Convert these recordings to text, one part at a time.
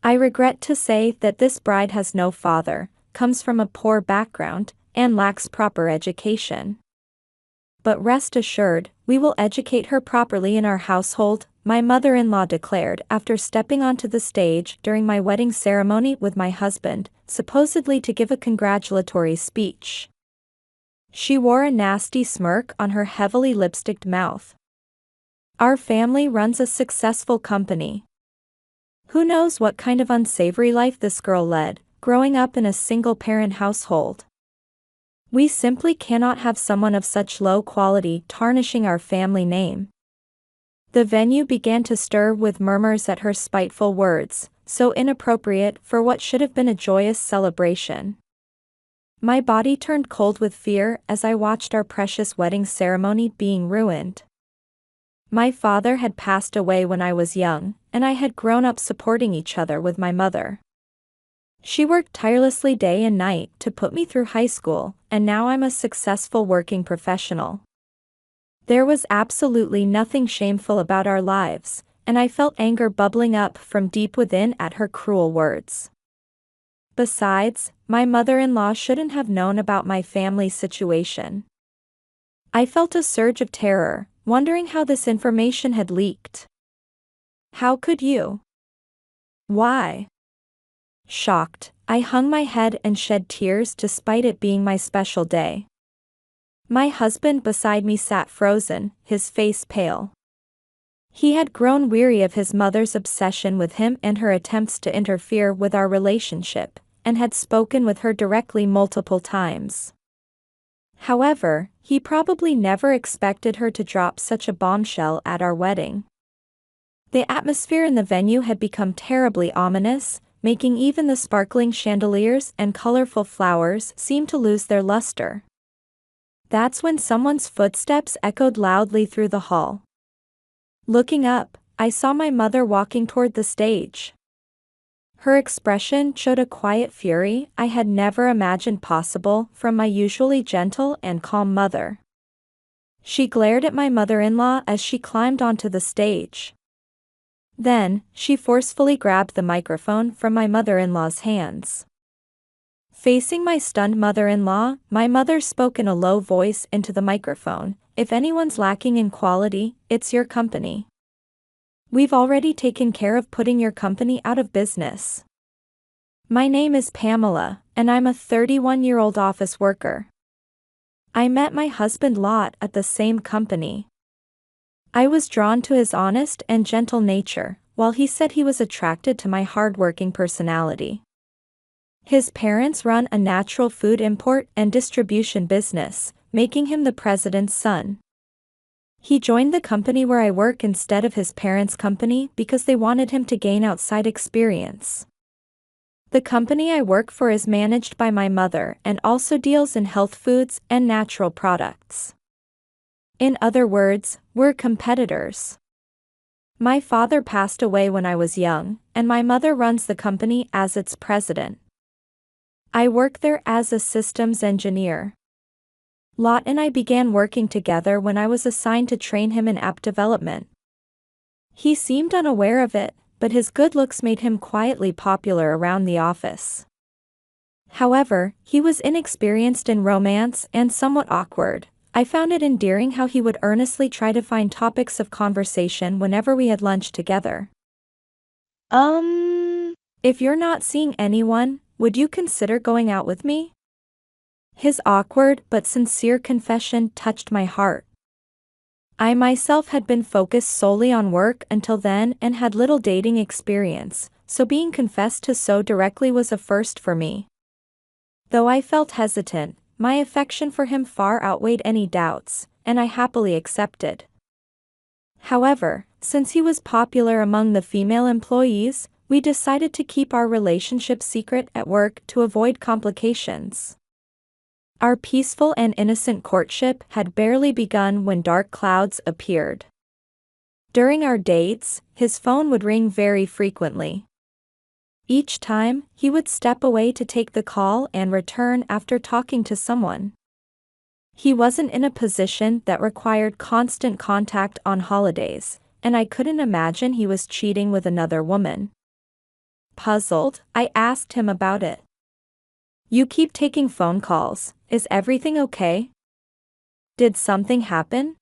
I regret to say that this bride has no father, comes from a poor background, and lacks proper education. But rest assured, we will educate her properly in our household, my mother-in-law declared after stepping onto the stage during my wedding ceremony with my husband, supposedly to give a congratulatory speech. She wore a nasty smirk on her heavily lipsticked mouth. Our family runs a successful company. Who knows what kind of unsavory life this girl led, growing up in a single-parent household. We simply cannot have someone of such low quality tarnishing our family name. The venue began to stir with murmurs at her spiteful words, so inappropriate for what should have been a joyous celebration. My body turned cold with fear as I watched our precious wedding ceremony being ruined. My father had passed away when I was young, and I had grown up supporting each other with my mother. She worked tirelessly day and night to put me through high school, and now I'm a successful working professional. There was absolutely nothing shameful about our lives, and I felt anger bubbling up from deep within at her cruel words. Besides, my mother-in-law shouldn't have known about my family's situation. I felt a surge of terror, wondering how this information had leaked. How could you? Why? Shocked, I hung my head and shed tears despite it being my special day. My husband beside me sat frozen, his face pale. He had grown weary of his mother's obsession with him and her attempts to interfere with our relationship, and had spoken with her directly multiple times. However, he probably never expected her to drop such a bombshell at our wedding. The atmosphere in the venue had become terribly ominous, making even the sparkling chandeliers and colorful flowers seem to lose their luster. That's when someone's footsteps echoed loudly through the hall. Looking up, I saw my mother walking toward the stage. Her expression showed a quiet fury I had never imagined possible from my usually gentle and calm mother. She glared at my mother-in-law as she climbed onto the stage. Then, she forcefully grabbed the microphone from my mother-in-law's hands. Facing my stunned mother-in-law, my mother spoke in a low voice into the microphone, "If anyone's lacking in quality, it's your company. We've already taken care of putting your company out of business. My name is Pamela, and I'm a 31-year-old office worker. I met my husband Lot at the same company. I was drawn to his honest and gentle nature, while he said he was attracted to my hard-working personality. His parents run a natural food import and distribution business, making him the president's son. He joined the company where I work instead of his parents' company because they wanted him to gain outside experience. The company I work for is managed by my mother and also deals in health foods and natural products. In other words, we're competitors. My father passed away when I was young, and my mother runs the company as its president. I work there as a systems engineer. Lot and I began working together when I was assigned to train him in app development. He seemed unaware of it, but his good looks made him quietly popular around the office. However, he was inexperienced in romance and somewhat awkward. I found it endearing how he would earnestly try to find topics of conversation whenever we had lunch together. If you're not seeing anyone, would you consider going out with me? His awkward but sincere confession touched my heart. I myself had been focused solely on work until then and had little dating experience, so being confessed to so directly was a first for me. Though I felt hesitant, my affection for him far outweighed any doubts, and I happily accepted. However, since he was popular among the female employees, we decided to keep our relationship secret at work to avoid complications. Our peaceful and innocent courtship had barely begun when dark clouds appeared. During our dates, his phone would ring very frequently. Each time, he would step away to take the call and return after talking to someone. He wasn't in a position that required constant contact on holidays, and I couldn't imagine he was cheating with another woman. Puzzled, I asked him about it. You keep taking phone calls. Is everything okay? Did something happen?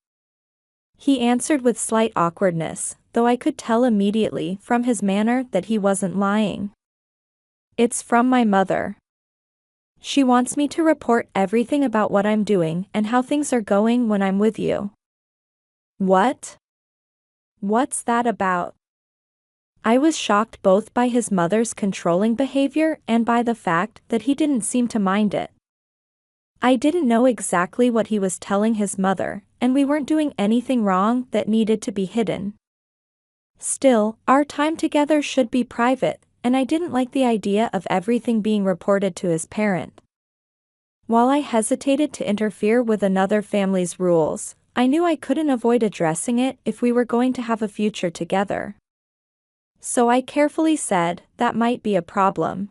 He answered with slight awkwardness, though I could tell immediately from his manner that he wasn't lying. It's from my mother. She wants me to report everything about what I'm doing and how things are going when I'm with you. What? What's that about? I was shocked both by his mother's controlling behavior and by the fact that he didn't seem to mind it. I didn't know exactly what he was telling his mother, and we weren't doing anything wrong that needed to be hidden. Still, our time together should be private, and I didn't like the idea of everything being reported to his parent. While I hesitated to interfere with another family's rules, I knew I couldn't avoid addressing it if we were going to have a future together. So I carefully said, that might be a problem.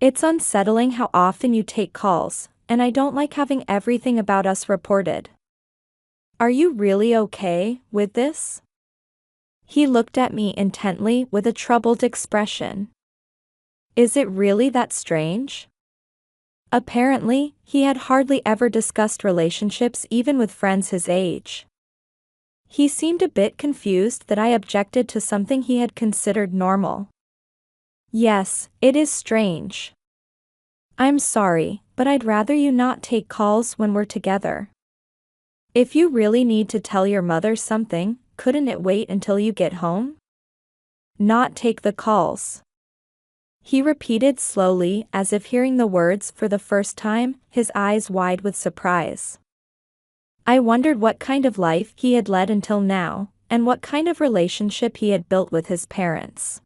It's unsettling how often you take calls, and I don't like having everything about us reported. Are you really okay with this? He looked at me intently with a troubled expression. Is it really that strange? Apparently, he had hardly ever discussed relationships even with friends his age. He seemed a bit confused that I objected to something he had considered normal. Yes, it is strange. I'm sorry, but I'd rather you not take calls when we're together. If you really need to tell your mother something, couldn't it wait until you get home? Not take the calls. He repeated slowly as if hearing the words for the first time, his eyes wide with surprise. I wondered what kind of life he had led until now, and what kind of relationship he had built with his parents.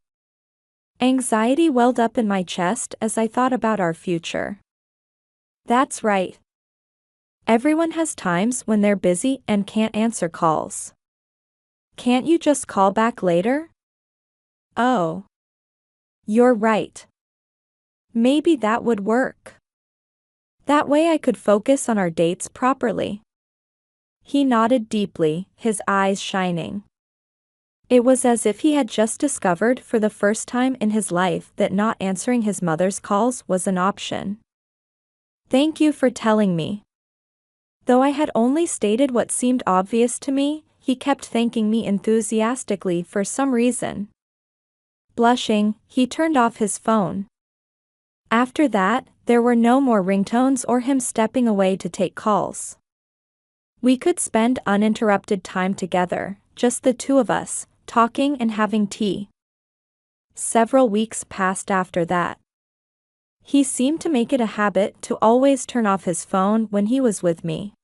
Anxiety welled up in my chest as I thought about our future. That's right. Everyone has times when they're busy and can't answer calls. Can't you just call back later? Oh. You're right. Maybe that would work. That way I could focus on our dates properly. He nodded deeply, his eyes shining. It was as if he had just discovered for the first time in his life that not answering his mother's calls was an option. Thank you for telling me. Though I had only stated what seemed obvious to me, he kept thanking me enthusiastically for some reason. Blushing, he turned off his phone. After that, there were no more ringtones or him stepping away to take calls. We could spend uninterrupted time together, just the two of us, talking and having tea. Several weeks passed after that. He seemed to make it a habit to always turn off his phone when he was with me.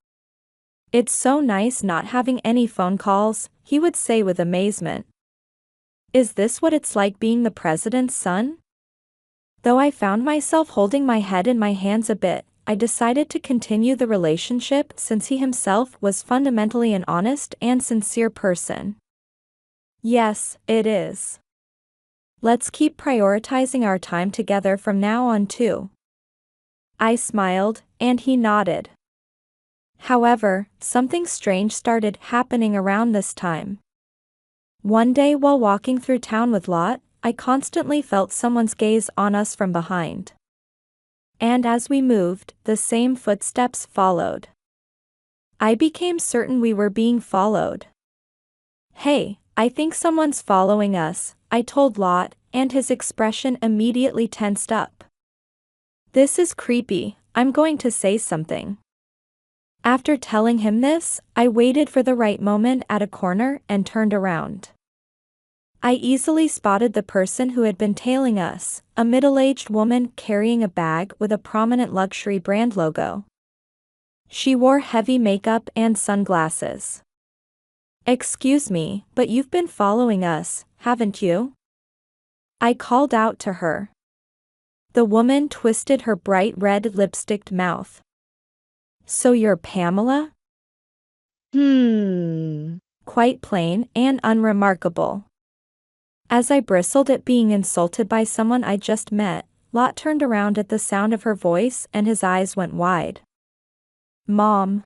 It's so nice not having any phone calls, he would say with amazement. Is this what it's like being the president's son? Though I found myself holding my head in my hands a bit, I decided to continue the relationship since he himself was fundamentally an honest and sincere person. Yes, it is. Let's keep prioritizing our time together from now on too. I smiled, and he nodded. However, something strange started happening around this time. One day while walking through town with Lot, I constantly felt someone's gaze on us from behind. And as we moved, the same footsteps followed. I became certain we were being followed. Hey, I think someone's following us, I told Lot, and his expression immediately tensed up. This is creepy, I'm going to say something. After telling him this, I waited for the right moment at a corner and turned around. I easily spotted the person who had been tailing us, a middle-aged woman carrying a bag with a prominent luxury brand logo. She wore heavy makeup and sunglasses. Excuse me, but you've been following us, haven't you? I called out to her. The woman twisted her bright red lipsticked mouth. So you're Pamela? Quite plain and unremarkable. As I bristled at being insulted by someone I just met, Lot turned around at the sound of her voice and his eyes went wide. Mom.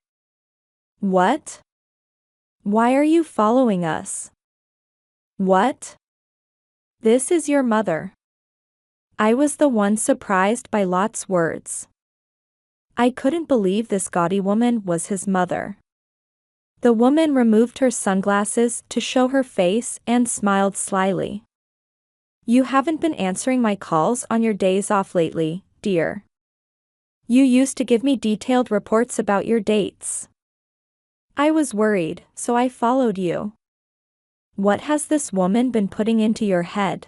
What? Why are you following us? What? This is your mother. I was the one surprised by Lot's words. I couldn't believe this gaudy woman was his mother. The woman removed her sunglasses to show her face and smiled slyly. You haven't been answering my calls on your days off lately, dear. You used to give me detailed reports about your dates. I was worried, so I followed you. What has this woman been putting into your head?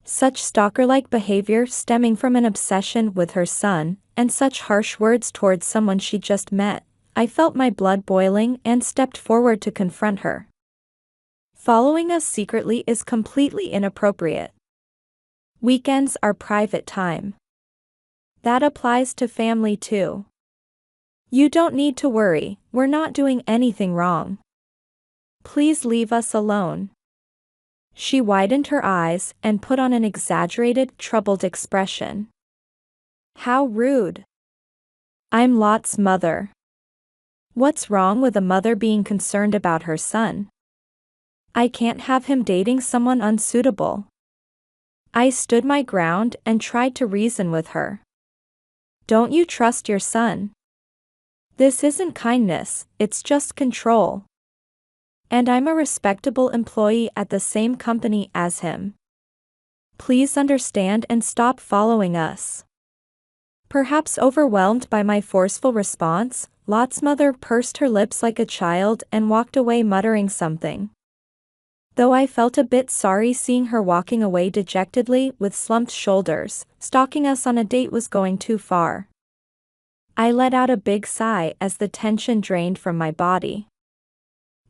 Such stalker-like behavior stemming from an obsession with her son, and such harsh words towards someone she just met. I felt my blood boiling and stepped forward to confront her. Following us secretly is completely inappropriate. Weekends are private time. That applies to family too. You don't need to worry, we're not doing anything wrong. Please leave us alone. She widened her eyes and put on an exaggerated, troubled expression. How rude. I'm Lot's mother. What's wrong with a mother being concerned about her son? I can't have him dating someone unsuitable. I stood my ground and tried to reason with her. Don't you trust your son? This isn't kindness, it's just control. And I'm a respectable employee at the same company as him. Please understand and stop following us. Perhaps overwhelmed by my forceful response, Lot's mother pursed her lips like a child and walked away muttering something. Though I felt a bit sorry seeing her walking away dejectedly with slumped shoulders, stalking us on a date was going too far. I let out a big sigh as the tension drained from my body.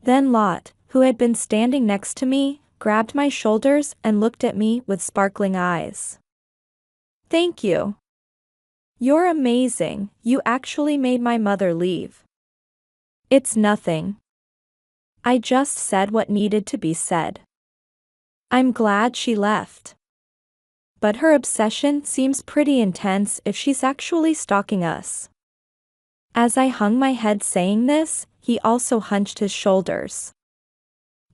Then Lot, who had been standing next to me, grabbed my shoulders and looked at me with sparkling eyes. Thank you. You're amazing, you actually made my mother leave. It's nothing. I just said what needed to be said. I'm glad she left. But her obsession seems pretty intense if she's actually stalking us. As I hung my head saying this, he also hunched his shoulders.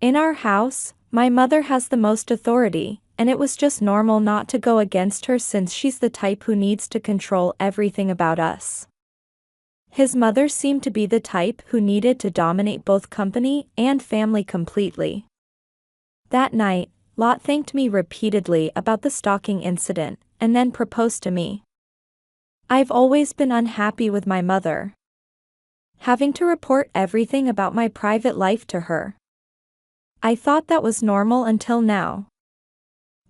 In our house, my mother has the most authority, and it was just normal not to go against her since she's the type who needs to control everything about us. His mother seemed to be the type who needed to dominate both company and family completely. That night, Lot thanked me repeatedly about the stalking incident, and then proposed to me. I've always been unhappy with my mother. Having to report everything about my private life to her. I thought that was normal until now.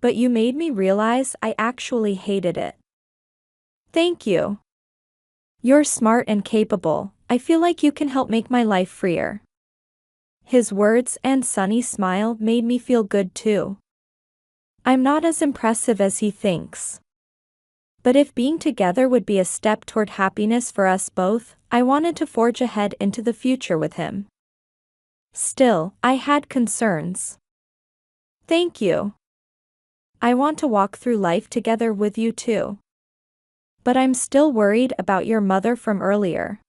But you made me realize I actually hated it. Thank you. You're smart and capable, I feel like you can help make my life freer. His words and sunny smile made me feel good too. I'm not as impressive as he thinks. But if being together would be a step toward happiness for us both, I wanted to forge ahead into the future with him. Still, I had concerns. Thank you. I want to walk through life together with you too. But I'm still worried about your mother from earlier.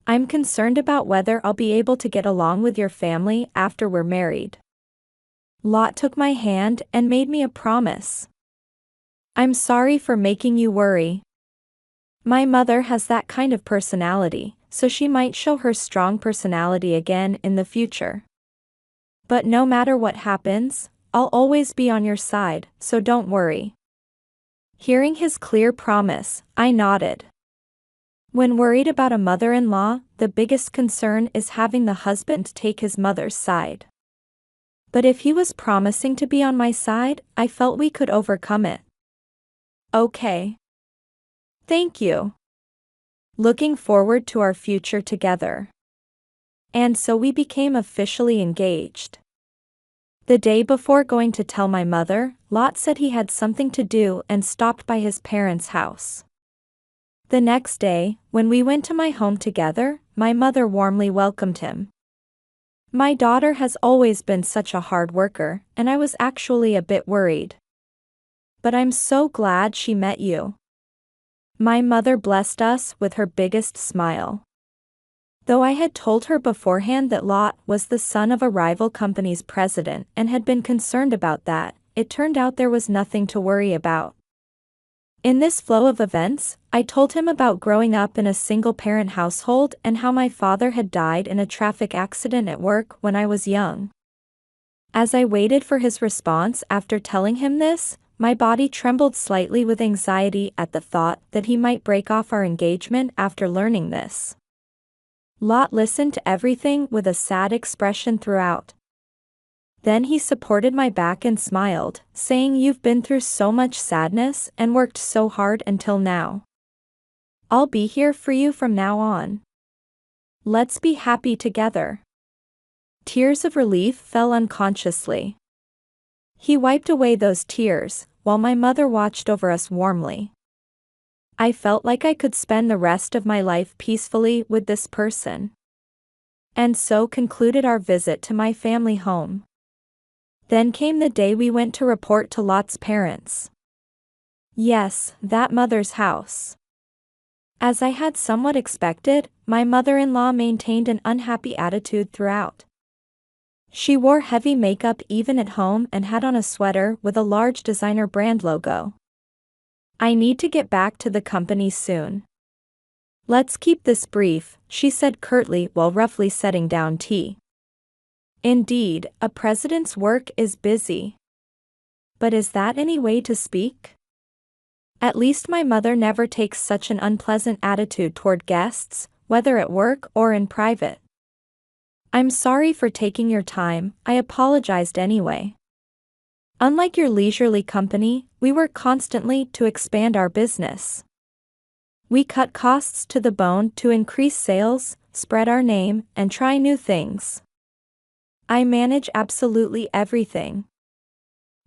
I'm concerned about whether I'll be able to get along with your family after we're married. Lot took my hand and made me a promise. I'm sorry for making you worry. My mother has that kind of personality, so she might show her strong personality again in the future. But no matter what happens, I'll always be on your side, so don't worry. Hearing his clear promise, I nodded. When worried about a mother-in-law, the biggest concern is having the husband take his mother's side. But if he was promising to be on my side, I felt we could overcome it. Okay. Thank you. Looking forward to our future together. And so we became officially engaged. The day before going to tell my mother, Lot said he had something to do and stopped by his parents' house. The next day, when we went to my home together, my mother warmly welcomed him. My daughter has always been such a hard worker, and I was actually a bit worried. But I'm so glad she met you. My mother blessed us with her biggest smile. Though I had told her beforehand that Lot was the son of a rival company's president and had been concerned about that, it turned out there was nothing to worry about. In this flow of events, I told him about growing up in a single-parent household and how my father had died in a traffic accident at work when I was young. As I waited for his response after telling him this, my body trembled slightly with anxiety at the thought that he might break off our engagement after learning this. Lot listened to everything with a sad expression throughout. Then he supported my back and smiled, saying, "You've been through so much sadness and worked so hard until now. I'll be here for you from now on. Let's be happy together." Tears of relief fell unconsciously. He wiped away those tears, while my mother watched over us warmly. I felt like I could spend the rest of my life peacefully with this person. And so concluded our visit to my family home. Then came the day we went to report to Lot's parents. Yes, that mother's house. As I had somewhat expected, my mother-in-law maintained an unhappy attitude throughout. She wore heavy makeup even at home and had on a sweater with a large designer brand logo. "I need to get back to the company soon. Let's keep this brief," she said curtly while roughly setting down tea. Indeed, a president's work is busy. But is that any way to speak? At least my mother never takes such an unpleasant attitude toward guests, whether at work or in private. "I'm sorry for taking your time," I apologized anyway. "Unlike your leisurely company, we work constantly to expand our business. We cut costs to the bone to increase sales, spread our name, and try new things. I manage absolutely everything."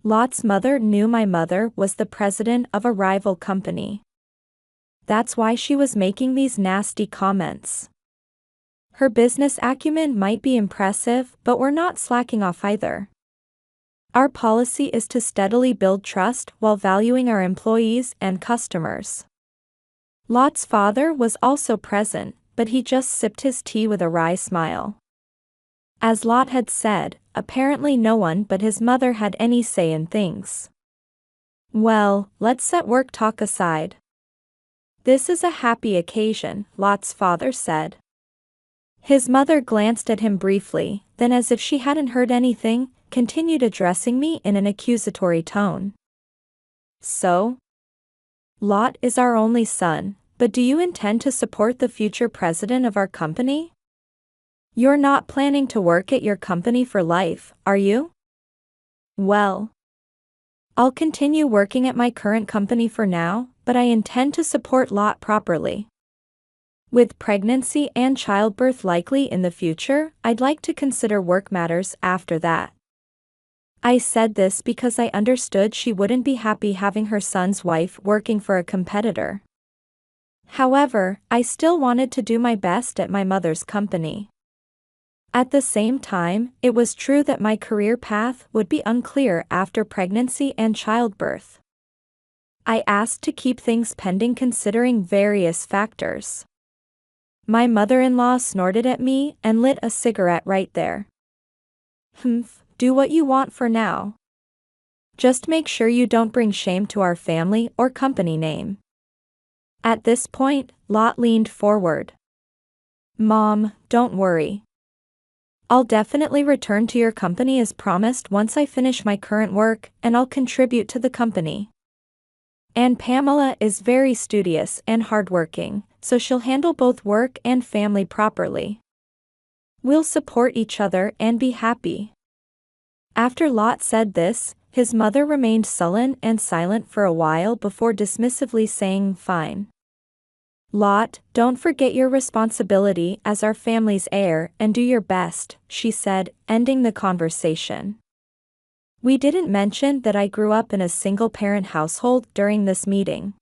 Lot's mother knew my mother was the president of a rival company. That's why she was making these nasty comments. Her business acumen might be impressive, but we're not slacking off either. Our policy is to steadily build trust while valuing our employees and customers. Lot's father was also present, but he just sipped his tea with a wry smile. As Lot had said, apparently no one but his mother had any say in things. "Well, let's set work talk aside. This is a happy occasion," Lot's father said. His mother glanced at him briefly, then as if she hadn't heard anything, continued addressing me in an accusatory tone. "So? Lot is our only son, but do you intend to support the future president of our company? You're not planning to work at your company for life, are you?" "Well, I'll continue working at my current company for now, but I intend to support Lot properly. With pregnancy and childbirth likely in the future, I'd like to consider work matters after that." I said this because I understood she wouldn't be happy having her son's wife working for a competitor. However, I still wanted to do my best at my mother's company. At the same time, it was true that my career path would be unclear after pregnancy and childbirth. I asked to keep things pending considering various factors. My mother-in-law snorted at me and lit a cigarette right there. Do what you want for now. Just make sure you don't bring shame to our family or company name." At this point, Lot leaned forward. "Mom, don't worry. I'll definitely return to your company as promised once I finish my current work, and I'll contribute to the company. And Pamela is very studious and hardworking, so she'll handle both work and family properly. We'll support each other and be happy." After Lot said this, his mother remained sullen and silent for a while before dismissively saying, "Fine. Lot, don't forget your responsibility as our family's heir and do your best," she said, ending the conversation. We didn't mention that I grew up in a single-parent household during this meeting.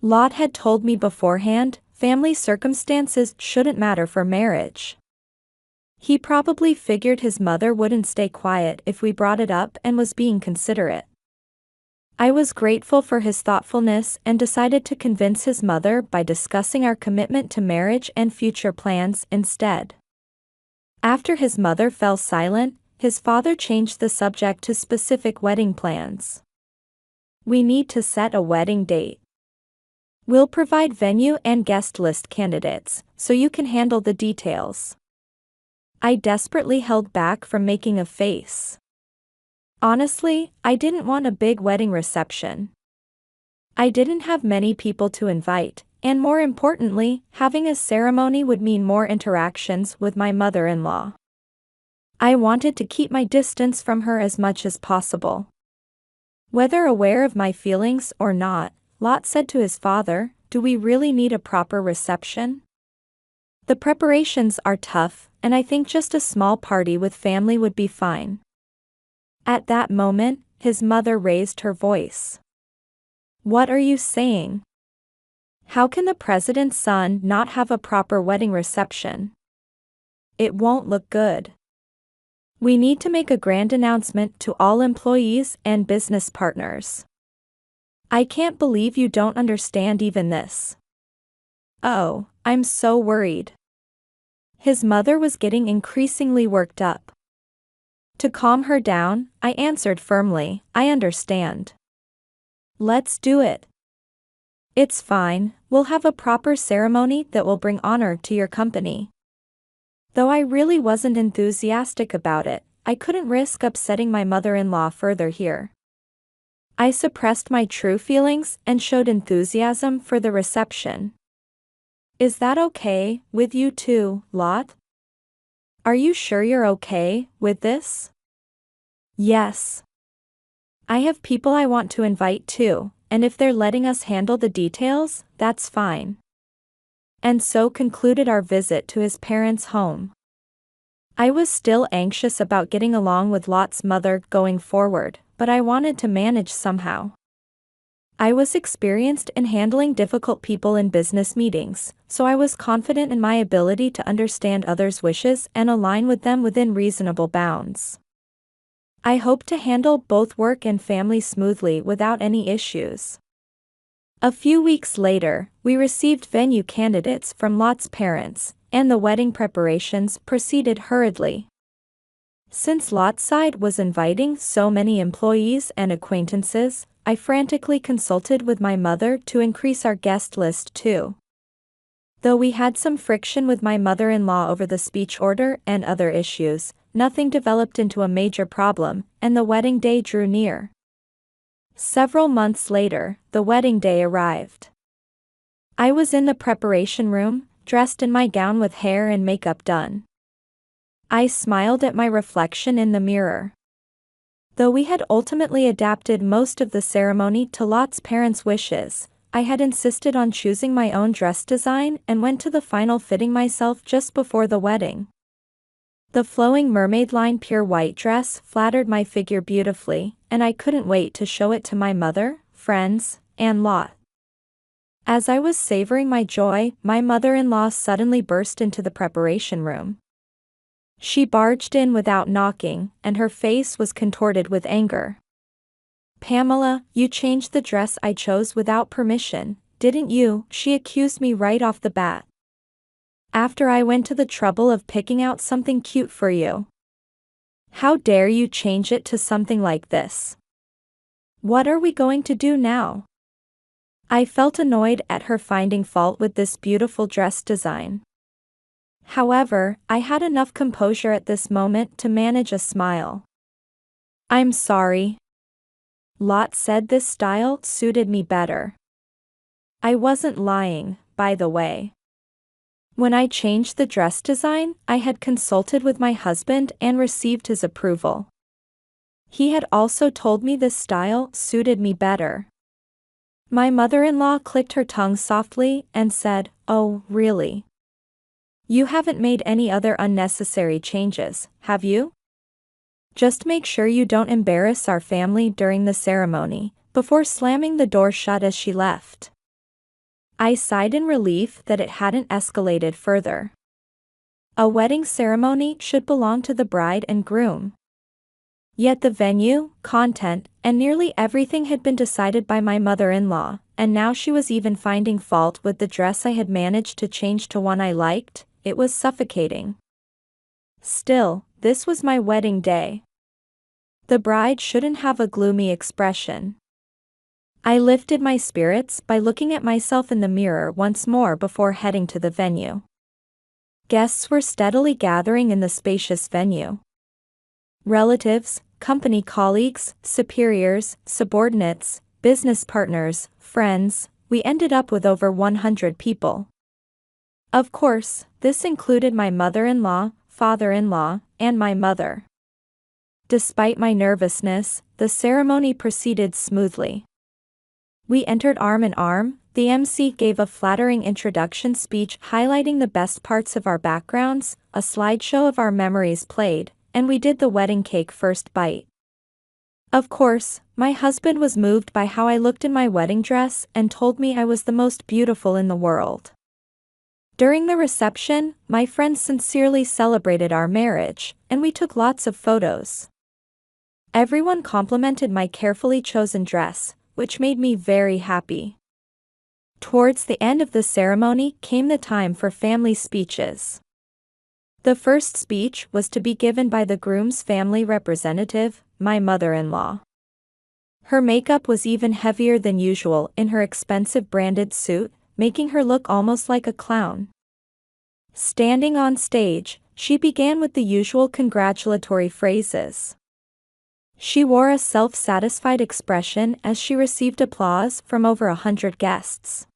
Lot had told me beforehand, family circumstances shouldn't matter for marriage. He probably figured his mother wouldn't stay quiet if we brought it up and was being considerate. I was grateful for his thoughtfulness and decided to convince his mother by discussing our commitment to marriage and future plans instead. After his mother fell silent, his father changed the subject to specific wedding plans. We need to set a wedding date. We'll provide venue and guest list candidates, so you can handle the details. I desperately held back from making a face. Honestly, I didn't want a big wedding reception. I didn't have many people to invite, and more importantly, having a ceremony would mean more interactions with my mother-in-law. I wanted to keep my distance from her as much as possible. Whether aware of my feelings or not, Lot said to his father, "Do we really need a proper reception? The preparations are tough, and I think just a small party with family would be fine." At that moment, his mother raised her voice. "What are you saying? How can the president's son not have a proper wedding reception? It won't look good. We need to make a grand announcement to all employees and business partners. I can't believe you don't understand even this. Oh, I'm so worried." His mother was getting increasingly worked up. To calm her down, I answered firmly, "I understand. Let's do it. It's fine, we'll have a proper ceremony that will bring honor to your company." Though I really wasn't enthusiastic about it, I couldn't risk upsetting my mother-in-law further here. I suppressed my true feelings and showed enthusiasm for the reception. "Is that okay with you too, Lot? Are you sure you're okay with this?" "Yes. I have people I want to invite too, and if they're letting us handle the details, that's fine." And so concluded our visit to his parents' home. I was still anxious about getting along with Lot's mother going forward, but I wanted to manage somehow. I was experienced in handling difficult people in business meetings, so I was confident in my ability to understand others' wishes and align with them within reasonable bounds. I hoped to handle both work and family smoothly without any issues. A few weeks later, we received venue candidates from Lot's parents, and the wedding preparations proceeded hurriedly. Since Lot's side was inviting so many employees and acquaintances, I frantically consulted with my mother to increase our guest list too. Though we had some friction with my mother-in-law over the speech order and other issues, nothing developed into a major problem, and the wedding day drew near. Several months later, the wedding day arrived. I was in the preparation room, dressed in my gown with hair and makeup done. I smiled at my reflection in the mirror. Though we had ultimately adapted most of the ceremony to Lot's parents' wishes, I had insisted on choosing my own dress design and went to the final fitting myself just before the wedding. The flowing mermaid-line pure white dress flattered my figure beautifully, and I couldn't wait to show it to my mother, friends, and Lot. As I was savoring my joy, my mother-in-law suddenly burst into the preparation room. She barged in without knocking, and her face was contorted with anger. "Pamela, you changed the dress I chose without permission, didn't you?" she accused me right off the bat. "After I went to the trouble of picking out something cute for you. How dare you change it to something like this? What are we going to do now?" I felt annoyed at her finding fault with this beautiful dress design. However, I had enough composure at this moment to manage a smile. "I'm sorry. Lot said this style suited me better." I wasn't lying, by the way. When I changed the dress design, I had consulted with my husband and received his approval. He had also told me this style suited me better. My mother-in-law clicked her tongue softly and said, "Oh, really? You haven't made any other unnecessary changes, have you? Just make sure you don't embarrass our family during the ceremony," before slamming the door shut as she left. I sighed in relief that it hadn't escalated further. A wedding ceremony should belong to the bride and groom. Yet the venue, content, and nearly everything had been decided by my mother-in-law, and now she was even finding fault with the dress I had managed to change to one I liked. It was suffocating. Still, this was my wedding day. The bride shouldn't have a gloomy expression. I lifted my spirits by looking at myself in the mirror once more before heading to the venue. Guests were steadily gathering in the spacious venue. Relatives, company colleagues, superiors, subordinates, business partners, friends, we ended up with over 100 people. Of course, this included my mother-in-law, father-in-law, and my mother. Despite my nervousness, the ceremony proceeded smoothly. We entered arm in arm. The MC gave a flattering introduction speech highlighting the best parts of our backgrounds, a slideshow of our memories played, and we did the wedding cake first bite. Of course, my husband was moved by how I looked in my wedding dress and told me I was the most beautiful in the world. During the reception, my friends sincerely celebrated our marriage, and we took lots of photos. Everyone complimented my carefully chosen dress, which made me very happy. Towards the end of the ceremony came the time for family speeches. The first speech was to be given by the groom's family representative, my mother-in-law. Her makeup was even heavier than usual in her expensive branded suit, making her look almost like a clown. Standing on stage, she began with the usual congratulatory phrases. She wore a self-satisfied expression as she received applause from over 100 guests.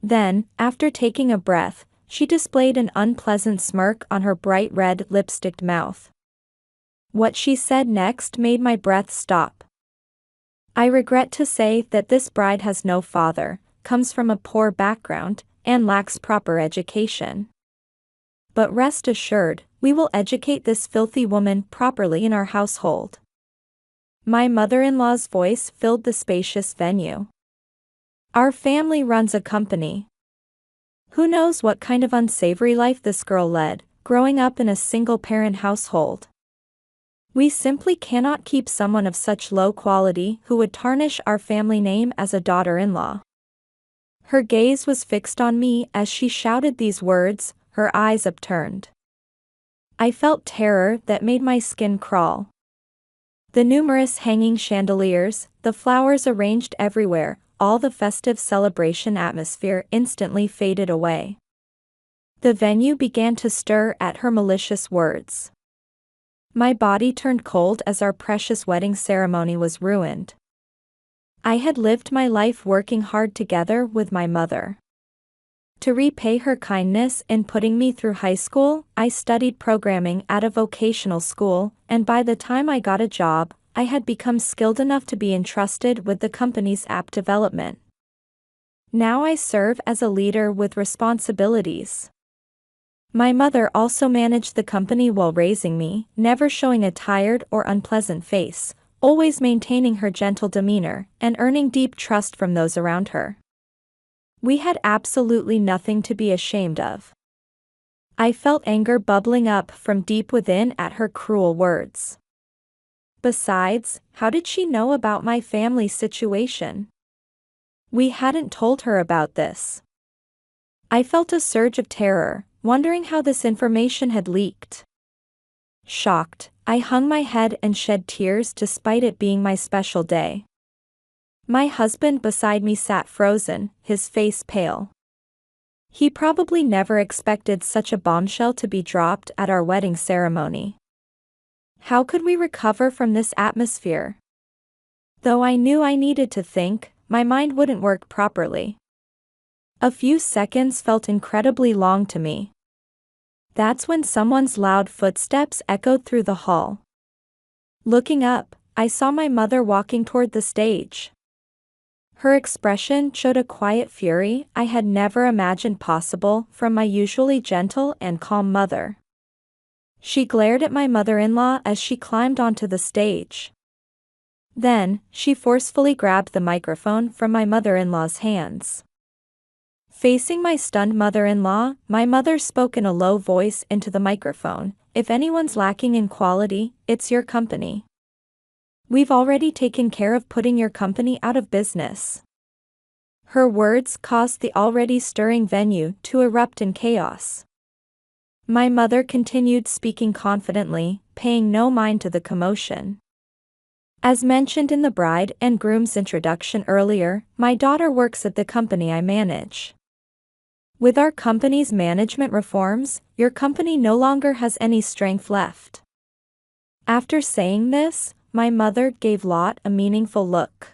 Then, after taking a breath, she displayed an unpleasant smirk on her bright red lipsticked mouth. What she said next made my breath stop. I regret to say that this bride has no father, comes from a poor background, and lacks proper education. But rest assured, we will educate this filthy woman properly in our household. My mother-in-law's voice filled the spacious venue. Our family runs a company. Who knows what kind of unsavory life this girl led, growing up in a single-parent household. We simply cannot keep someone of such low quality who would tarnish our family name as a daughter-in-law. Her gaze was fixed on me as she shouted these words, her eyes upturned. I felt terror that made my skin crawl. The numerous hanging chandeliers, the flowers arranged everywhere, all the festive celebration atmosphere instantly faded away. The venue began to stir at her malicious words. My body turned cold as our precious wedding ceremony was ruined. I had lived my life working hard together with my mother. To repay her kindness in putting me through high school, I studied programming at a vocational school, and by the time I got a job, I had become skilled enough to be entrusted with the company's app development. Now I serve as a leader with responsibilities. My mother also managed the company while raising me, never showing a tired or unpleasant face, always maintaining her gentle demeanor, and earning deep trust from those around her. We had absolutely nothing to be ashamed of. I felt anger bubbling up from deep within at her cruel words. Besides, how did she know about my family situation? We hadn't told her about this. I felt a surge of terror, wondering how this information had leaked. Shocked, I hung my head and shed tears despite it being my special day. My husband beside me sat frozen, his face pale. He probably never expected such a bombshell to be dropped at our wedding ceremony. How could we recover from this atmosphere? Though I knew I needed to think, my mind wouldn't work properly. A few seconds felt incredibly long to me. That's when someone's loud footsteps echoed through the hall. Looking up, I saw my mother walking toward the stage. Her expression showed a quiet fury I had never imagined possible from my usually gentle and calm mother. She glared at my mother-in-law as she climbed onto the stage. Then, she forcefully grabbed the microphone from my mother-in-law's hands. Facing my stunned mother-in-law, my mother spoke in a low voice into the microphone, "If anyone's lacking in quality, it's your company. We've already taken care of putting your company out of business." Her words caused the already stirring venue to erupt in chaos. My mother continued speaking confidently, paying no mind to the commotion. As mentioned in the bride and groom's introduction earlier, my daughter works at the company I manage. With our company's management reforms, your company no longer has any strength left. After saying this, my mother gave Lot a meaningful look.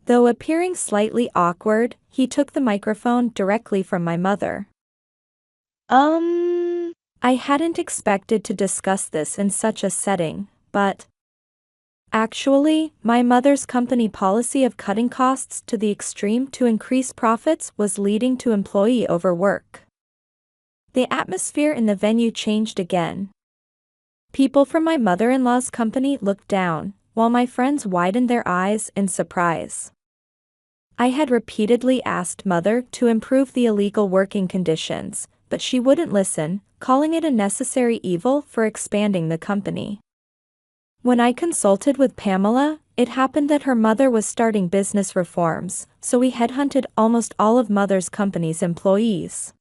Though appearing slightly awkward, he took the microphone directly from my mother. I hadn't expected to discuss this in such a setting, but actually, my mother's company policy of cutting costs to the extreme to increase profits was leading to employee overwork. The atmosphere in the venue changed again. People from my mother-in-law's company looked down, while my friends widened their eyes in surprise. I had repeatedly asked Mother to improve the illegal working conditions, but she wouldn't listen, calling it a necessary evil for expanding the company. When I consulted with Pamela, it happened that her mother was starting business reforms, so we headhunted almost all of Mother's company's employees.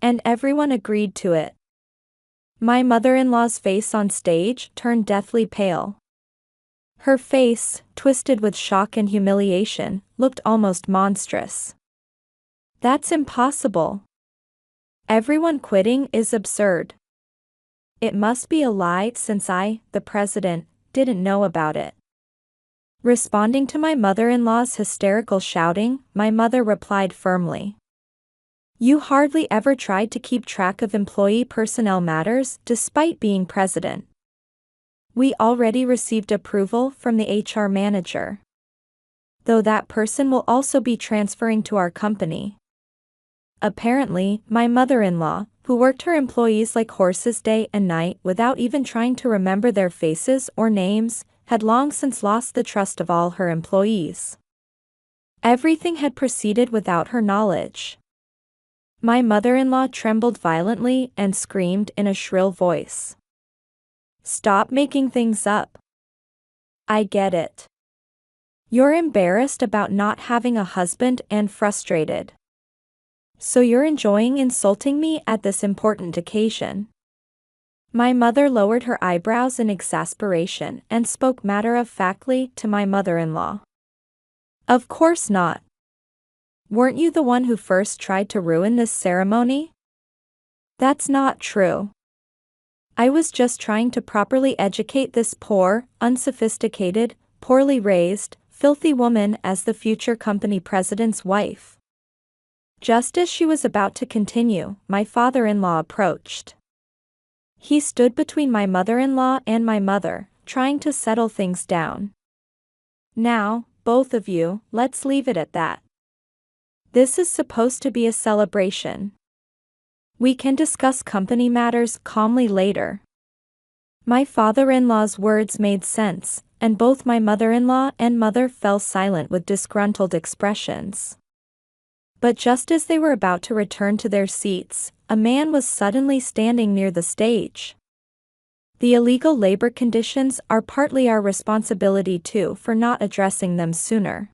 And everyone agreed to it. My mother-in-law's face on stage turned deathly pale. Her face, twisted with shock and humiliation, looked almost monstrous. That's impossible. Everyone quitting is absurd. It must be a lie since I, the president, didn't know about it. Responding to my mother-in-law's hysterical shouting, my mother replied firmly. You hardly ever tried to keep track of employee personnel matters despite being president. We already received approval from the HR manager. Though that person will also be transferring to our company. Apparently, my mother-in-law, who worked her employees like horses day and night without even trying to remember their faces or names, had long since lost the trust of all her employees. Everything had proceeded without her knowledge. My mother-in-law trembled violently and screamed in a shrill voice. Stop making things up. I get it. You're embarrassed about not having a husband and frustrated. So you're enjoying insulting me at this important occasion. My mother lowered her eyebrows in exasperation and spoke matter-of-factly to my mother-in-law. Of course not. Weren't you the one who first tried to ruin this ceremony? That's not true. I was just trying to properly educate this poor, unsophisticated, poorly raised, filthy woman as the future company president's wife. Just as she was about to continue, my father-in-law approached. He stood between my mother-in-law and my mother, trying to settle things down. Now, both of you, let's leave it at that. This is supposed to be a celebration. We can discuss company matters calmly later. My father-in-law's words made sense, and both my mother-in-law and mother fell silent with disgruntled expressions. But just as they were about to return to their seats, a man was suddenly standing near the stage. The illegal labor conditions are partly our responsibility too for not addressing them sooner.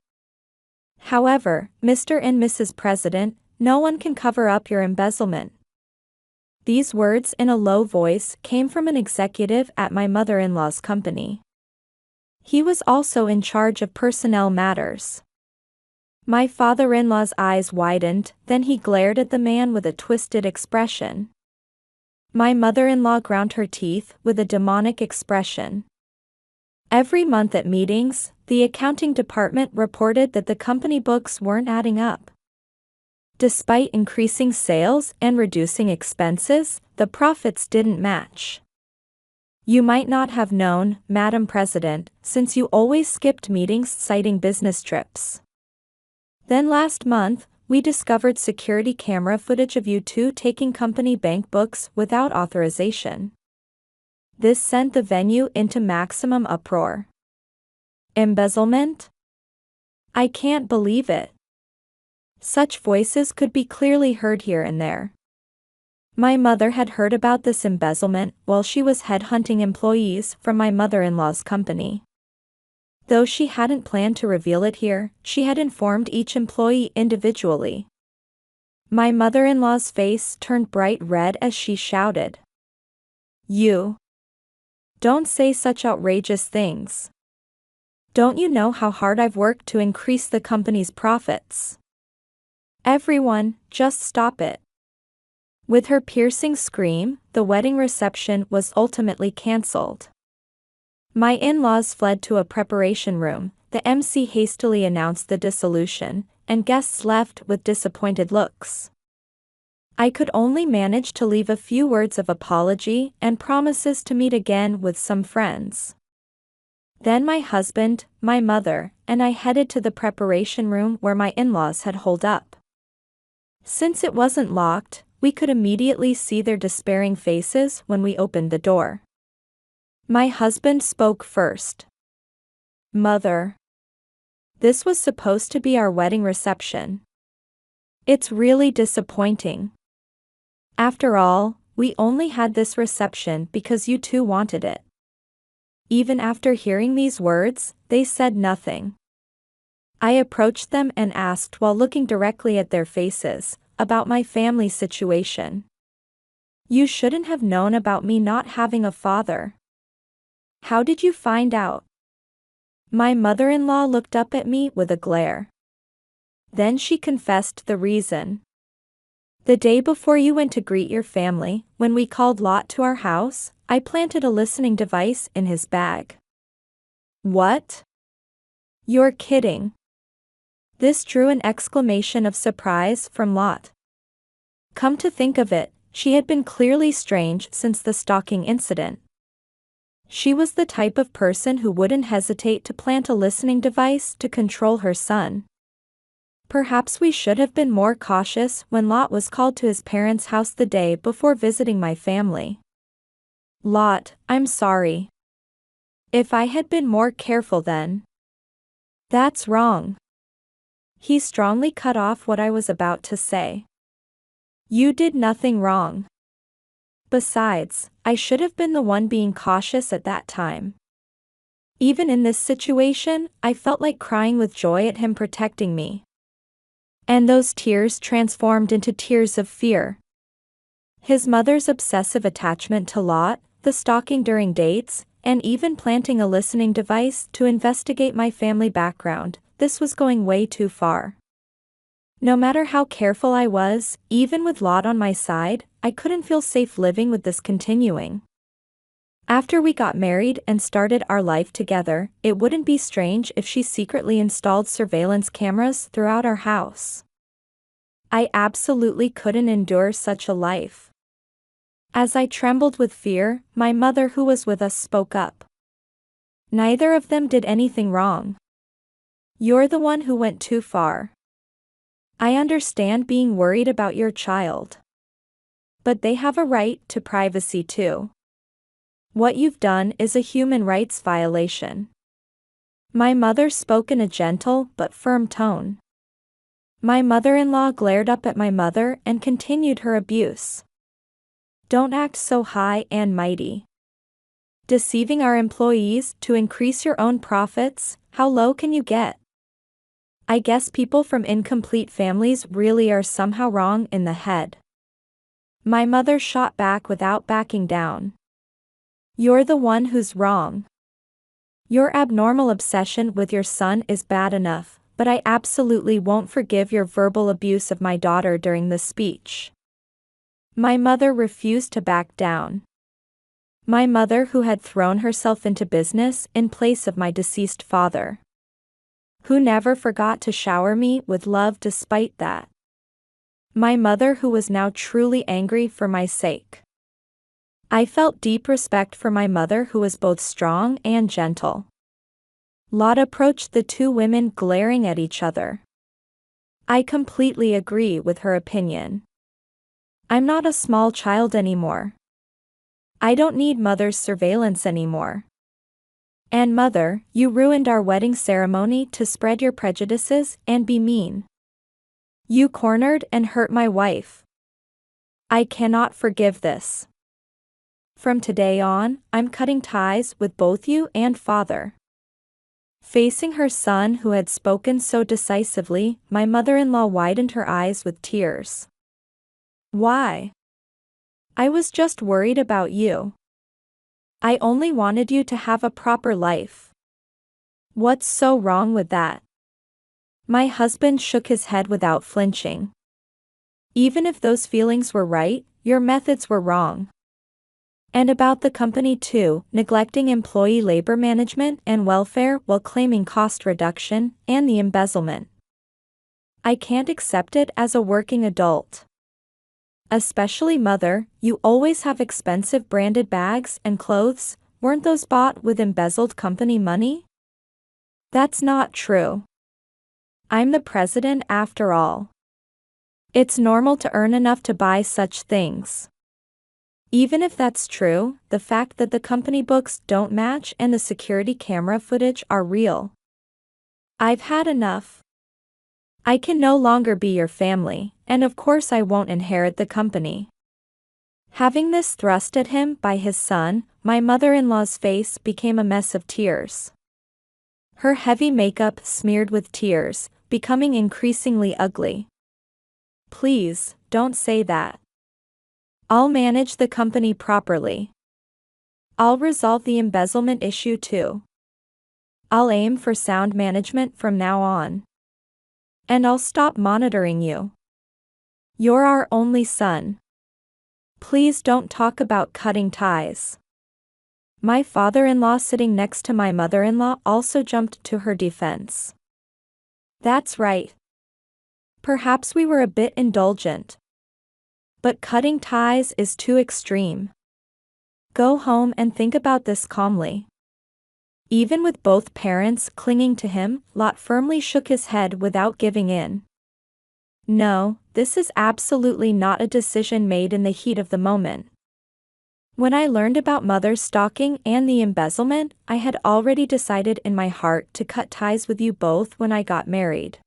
However, Mr. and Mrs. President, no one can cover up your embezzlement. These words in a low voice came from an executive at my mother-in-law's company. He was also in charge of personnel matters. My father-in-law's eyes widened, then he glared at the man with a twisted expression. My mother-in-law ground her teeth with a demonic expression. Every month at meetings, the accounting department reported that the company books weren't adding up. Despite increasing sales and reducing expenses, the profits didn't match. You might not have known, Madam President, since you always skipped meetings citing business trips. Then last month, we discovered security camera footage of you two taking company bank books without authorization. This sent the venue into maximum uproar. Embezzlement? I can't believe it. Such voices could be clearly heard here and there. My mother had heard about this embezzlement while she was headhunting employees from my mother-in-law's company. Though she hadn't planned to reveal it here, she had informed each employee individually. My mother-in-law's face turned bright red as she shouted. You don't say such outrageous things. Don't you know how hard I've worked to increase the company's profits? Everyone, just stop it. With her piercing scream, the wedding reception was ultimately cancelled. My in-laws fled to a preparation room, the MC hastily announced the dissolution, and guests left with disappointed looks. I could only manage to leave a few words of apology and promises to meet again with some friends. Then my husband, my mother, and I headed to the preparation room where my in-laws had holed up. Since it wasn't locked, we could immediately see their despairing faces when we opened the door. My husband spoke first. Mother. This was supposed to be our wedding reception. It's really disappointing. After all, we only had this reception because you two wanted it. Even after hearing these words, they said nothing. I approached them and asked while looking directly at their faces, about my family situation. You shouldn't have known about me not having a father. How did you find out? My mother-in-law looked up at me with a glare. Then she confessed the reason. The day before you went to greet your family, when we called Lot to our house, I planted a listening device in his bag. What? You're kidding. This drew an exclamation of surprise from Lot. Come to think of it, she had been clearly strange since the stalking incident. She was the type of person who wouldn't hesitate to plant a listening device to control her son. Perhaps we should have been more cautious when Lot was called to his parents' house the day before visiting my family. Lot, I'm sorry. If I had been more careful then. That's wrong. He strongly cut off what I was about to say. You did nothing wrong. Besides, I should have been the one being cautious at that time. Even in this situation, I felt like crying with joy at him protecting me. And those tears transformed into tears of fear. His mother's obsessive attachment to Lot, the stalking during dates, and even planting a listening device to investigate my family background, this was going way too far. No matter how careful I was, even with Lot on my side, I couldn't feel safe living with this continuing. After we got married and started our life together, it wouldn't be strange if she secretly installed surveillance cameras throughout our house. I absolutely couldn't endure such a life. As I trembled with fear, my mother who was with us spoke up. Neither of them did anything wrong. You're the one who went too far. I understand being worried about your child. But they have a right to privacy too. What you've done is a human rights violation. My mother spoke in a gentle but firm tone. My mother-in-law glared up at my mother and continued her abuse. Don't act so high and mighty. Deceiving our employees to increase your own profits, how low can you get? I guess people from incomplete families really are somehow wrong in the head. My mother shot back without backing down. You're the one who's wrong. Your abnormal obsession with your son is bad enough, but I absolutely won't forgive your verbal abuse of my daughter during this speech. My mother refused to back down. My mother who had thrown herself into business in place of my deceased father. Who never forgot to shower me with love despite that. My mother who was now truly angry for my sake. I felt deep respect for my mother who was both strong and gentle. Lot approached the two women glaring at each other. I completely agree with her opinion. I'm not a small child anymore. I don't need mother's surveillance anymore. And mother, you ruined our wedding ceremony to spread your prejudices and be mean. You cornered and hurt my wife. I cannot forgive this. From today on, I'm cutting ties with both you and father. Facing her son who had spoken so decisively, my mother-in-law widened her eyes with tears. Why? I was just worried about you. I only wanted you to have a proper life. What's so wrong with that? My husband shook his head without flinching. Even if those feelings were right, your methods were wrong. And about the company too, neglecting employee labor management and welfare while claiming cost reduction and the embezzlement. I can't accept it as a working adult. Especially mother, you always have expensive branded bags and clothes, weren't those bought with embezzled company money? That's not true. I'm the president after all. It's normal to earn enough to buy such things. Even if that's true, the fact that the company books don't match and the security camera footage are real. I've had enough. I can no longer be your family, and of course I won't inherit the company. Having this thrust at him by his son, my mother-in-law's face became a mess of tears. Her heavy makeup smeared with tears, becoming increasingly ugly. Please, don't say that. I'll manage the company properly. I'll resolve the embezzlement issue too. I'll aim for sound management from now on. And I'll stop monitoring you. You're our only son. Please don't talk about cutting ties. My father-in-law sitting next to my mother-in-law also jumped to her defense. That's right. Perhaps we were a bit indulgent. But cutting ties is too extreme. Go home and think about this calmly. Even with both parents clinging to him, Lot firmly shook his head without giving in. No, this is absolutely not a decision made in the heat of the moment. When I learned about mother's stalking and the embezzlement, I had already decided in my heart to cut ties with you both when I got married.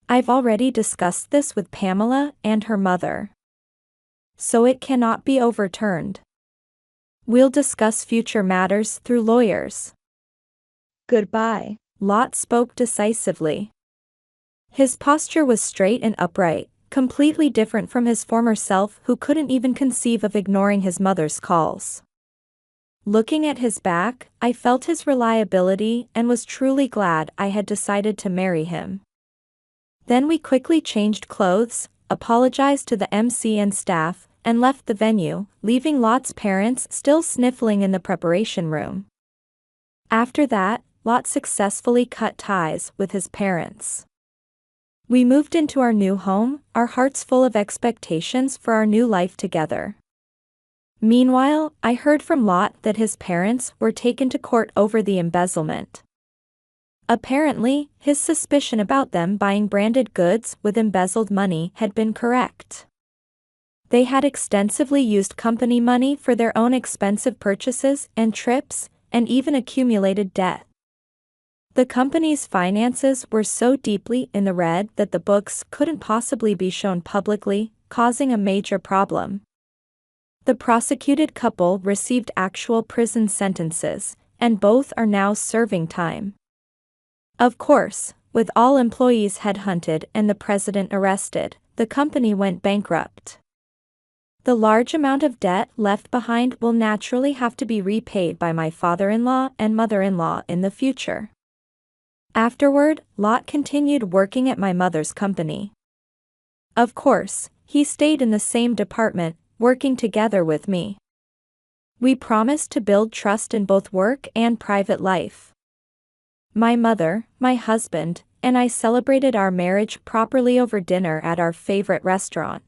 I've already discussed this with Pamela and her mother. So it cannot be overturned. We'll discuss future matters through lawyers. Goodbye. Lot spoke decisively. His posture was straight and upright, completely different from his former self who couldn't even conceive of ignoring his mother's calls. Looking at his back, I felt his reliability and was truly glad I had decided to marry him. Then we quickly changed clothes, apologized to the MC and staff, and left the venue, leaving Lot's parents still sniffling in the preparation room. After that, Lot successfully cut ties with his parents. We moved into our new home, our hearts full of expectations for our new life together. Meanwhile, I heard from Lot that his parents were taken to court over the embezzlement. Apparently, his suspicion about them buying branded goods with embezzled money had been correct. They had extensively used company money for their own expensive purchases and trips, and even accumulated debt. The company's finances were so deeply in the red that the books couldn't possibly be shown publicly, causing a major problem. The prosecuted couple received actual prison sentences, and both are now serving time. Of course, with all employees headhunted and the president arrested, the company went bankrupt. The large amount of debt left behind will naturally have to be repaid by my father-in-law and mother-in-law in the future. Afterward, Lot continued working at my mother's company. Of course, he stayed in the same department, working together with me. We promised to build trust in both work and private life. My mother, my husband, and I celebrated our marriage properly over dinner at our favorite restaurant.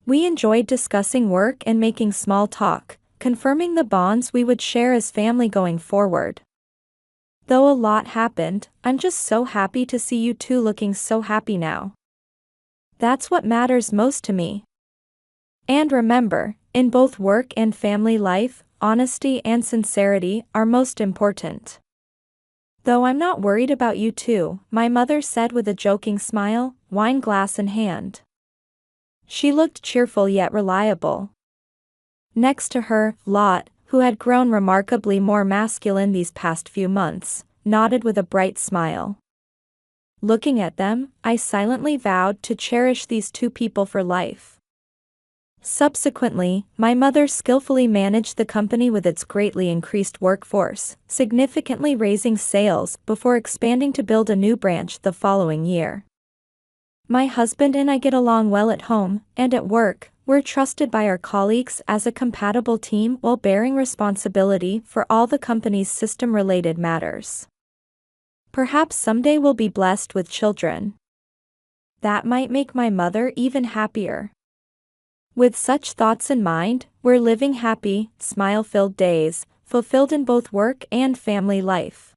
We enjoyed discussing work and making small talk, confirming the bonds we would share as family going forward. Though a lot happened, I'm just so happy to see you two looking so happy now. That's what matters most to me. And remember, in both work and family life, honesty and sincerity are most important. Though I'm not worried about you two, my mother said with a joking smile, wine glass in hand. She looked cheerful yet reliable. Next to her, Lot, who had grown remarkably more masculine these past few months, nodded with a bright smile. Looking at them, I silently vowed to cherish these two people for life. Subsequently, my mother skillfully managed the company with its greatly increased workforce, significantly raising sales before expanding to build a new branch the following year. My husband and I get along well at home, and at work, we're trusted by our colleagues as a compatible team while bearing responsibility for all the company's system-related matters. Perhaps someday we'll be blessed with children. That might make my mother even happier. With such thoughts in mind, we're living happy, smile-filled days, fulfilled in both work and family life.